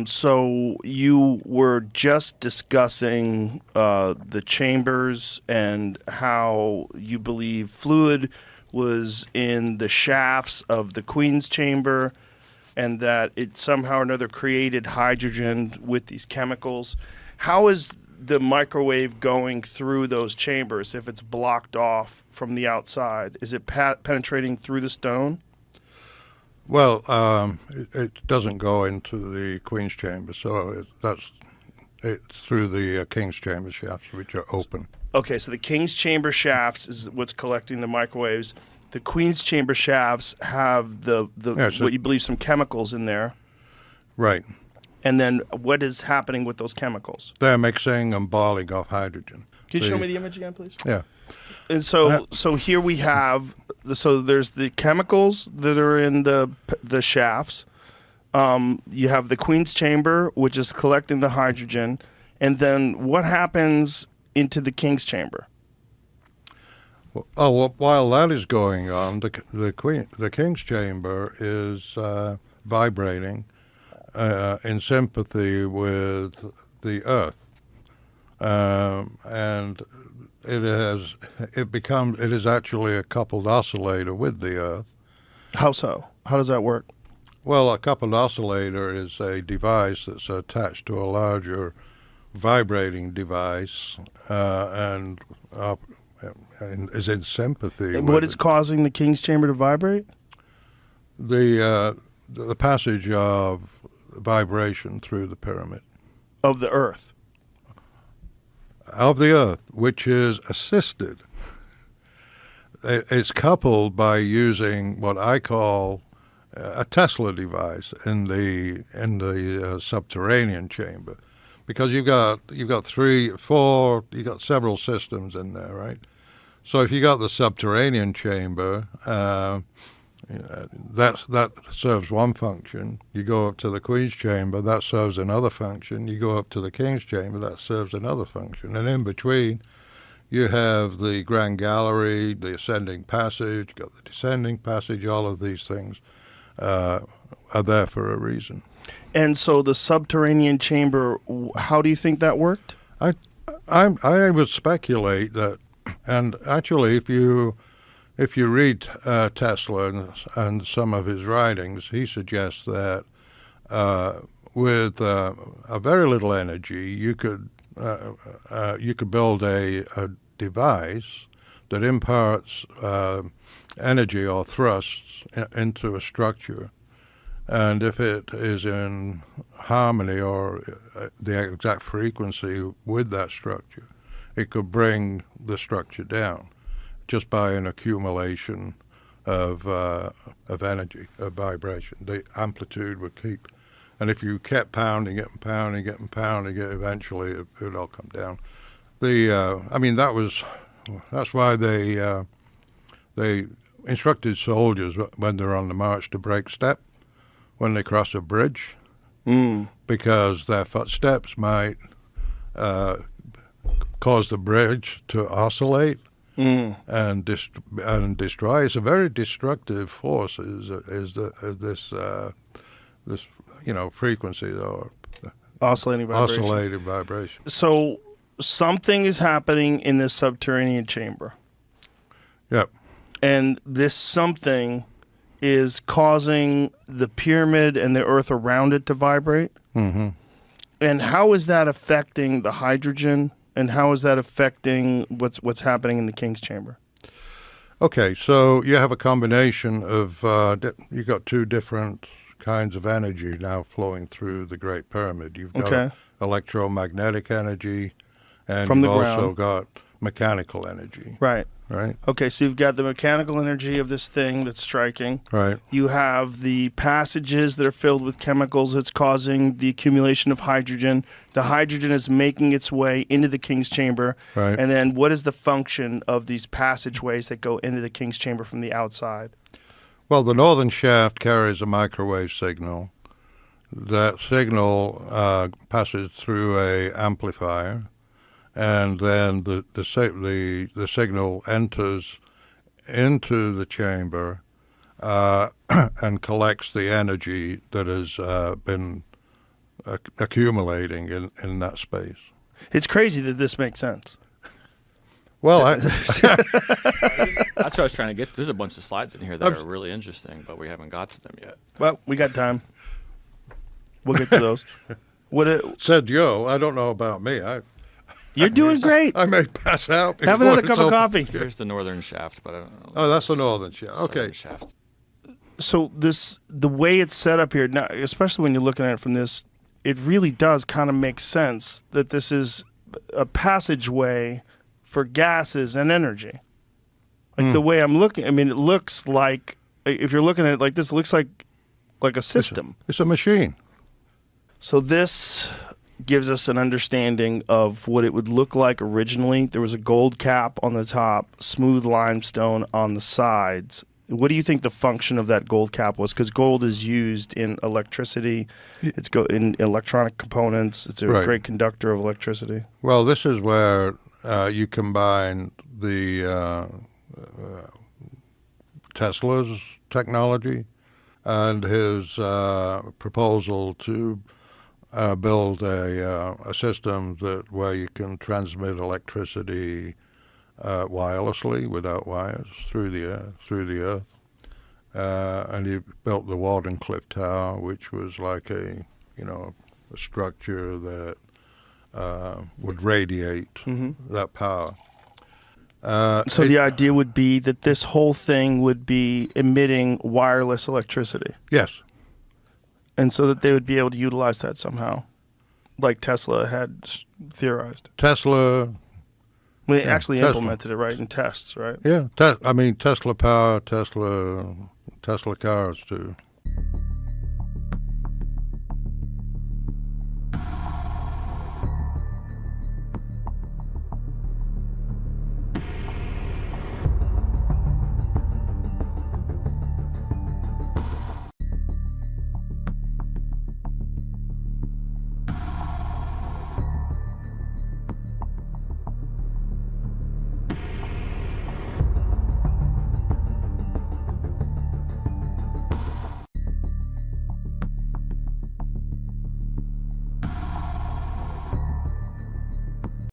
So you were just discussing the chambers and how you believe fluid was in the shafts of the Queen's chamber, and that it somehow or another created hydrogen with these chemicals. How is the microwave going through those chambers if it's blocked off from the outside? Is it penetrating through the stone? Well, it doesn't go into the Queen's chamber, so it's through the King's chamber shafts, which are open. Okay, so the King's chamber shafts is what's collecting the microwaves. The Queen's chamber shafts have what you believe some chemicals in there. Right. And then what is happening with those chemicals? They're mixing and boiling off hydrogen. Can you show me the image again, please? Yeah. And so here we have, so there's the chemicals that are in the shafts. You have the Queen's chamber, which is collecting the hydrogen. And then what happens into the King's chamber? Well, while that is going on, the King's chamber is vibrating in sympathy with the Earth, and it is actually a coupled oscillator with the Earth. How so? How does that work? Well, a coupled oscillator is a device that's attached to a larger vibrating device, and is in sympathy. And what is causing the King's chamber to vibrate? The passage of vibration through the pyramid. Of the Earth? Of the Earth, which is assisted. It's coupled by using what I call a Tesla device in the subterranean chamber, because you've got several systems in there, right? So if you got the subterranean chamber, that serves one function. You go up to the Queen's chamber, that serves another function. You go up to the King's chamber, that serves another function. And in between, you have the Grand Gallery, the ascending passage, you got the descending passage. All of these things are there for a reason. And so the subterranean chamber, how do you think that worked? I would speculate that, and actually, if you read Tesla and some of his writings, he suggests that with a very little energy, you could build a device that imparts energy or thrusts into a structure, and if it is in harmony or the exact frequency with that structure, it could bring the structure down just by an accumulation of energy, of vibration. The amplitude would keep, and if you kept pounding it and pounding it and pounding it, eventually it would all come down. That's why they instructed soldiers when they're on the march to break step when they cross a bridge, because their footsteps might cause the bridge to oscillate and destroy. It's a very destructive force. This frequency or oscillating vibration. So something is happening in this subterranean chamber. Yep. And this something is causing the pyramid and the Earth around it to vibrate. Mm-hmm. And how is that affecting the hydrogen? And how is that affecting what's happening in the King's chamber? Okay, so you have a combination of you've got two different kinds of energy now flowing through the Great Pyramid. You've got electromagnetic energy, and from the you've ground. also got mechanical energy. Right. Right. Okay, so you've got the mechanical energy of this thing that's striking. Right. You have the passages that are filled with chemicals that's causing the accumulation of hydrogen. The hydrogen is making its way into the King's chamber. Right. And then what is the function of these passageways that go into the King's chamber from the outside? Well, the northern shaft carries a microwave signal. That signal passes through a amplifier, and then the signal enters into the chamber and collects the energy that has been accumulating in that space. It's crazy that this makes sense. Well, That's what I was trying to get. There's a bunch of slides in here that are really interesting, but we haven't got to them yet. Well, we got time. We'll get to those. said Joe. I don't know about me. You're doing great. I may pass out. Have before another it's cup of over. coffee. Here's the northern shaft, but I don't know. Oh, that's the northern shaft. Okay. Southern shaft. So the way it's set up here, now, especially when you're looking at it from this, it really does kind of make sense that this is a passageway for gases and energy. Like the way I'm looking, I mean, it looks like, if you're looking at it like this, it looks like a system. It's a machine. So this gives us an understanding of what it would look like originally. There was a gold cap on the top, smooth limestone on the sides. What do you think the function of that gold cap was? Because gold is used in electricity. It's in electronic components. It's a great conductor of electricity. Well, this is where you combine the Tesla's technology and his proposal to build a system where you can transmit electricity wirelessly without wires through the earth. And he built the Wardenclyffe Tower, which was like a structure that would radiate that power. So the idea would be that this whole thing would be emitting wireless electricity. Yes. And so that they would be able to utilize that somehow, like Tesla had theorized. Tesla. Well, they actually implemented it, right, in tests, right? Yeah. Tesla power, Tesla cars too.